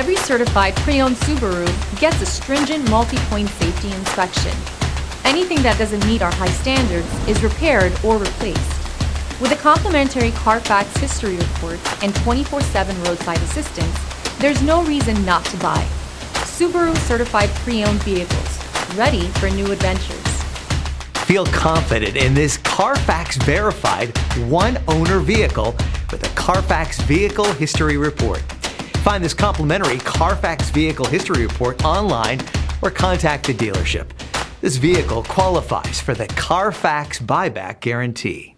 Every certified pre-owned Subaru gets a stringent multi-point safety inspection. Anything that doesn't meet our high standards is repaired or replaced. With a complimentary Carfax history report and 24/7 roadside assistance, there's no reason not to buy. Subaru certified pre-owned vehicles, ready for new adventures. Feel confident in this Carfax verified one-owner vehicle with a Carfax Vehicle History Report. Find this complimentary Carfax Vehicle History Report online or contact the dealership. This vehicle qualifies for the Carfax Buyback Guarantee.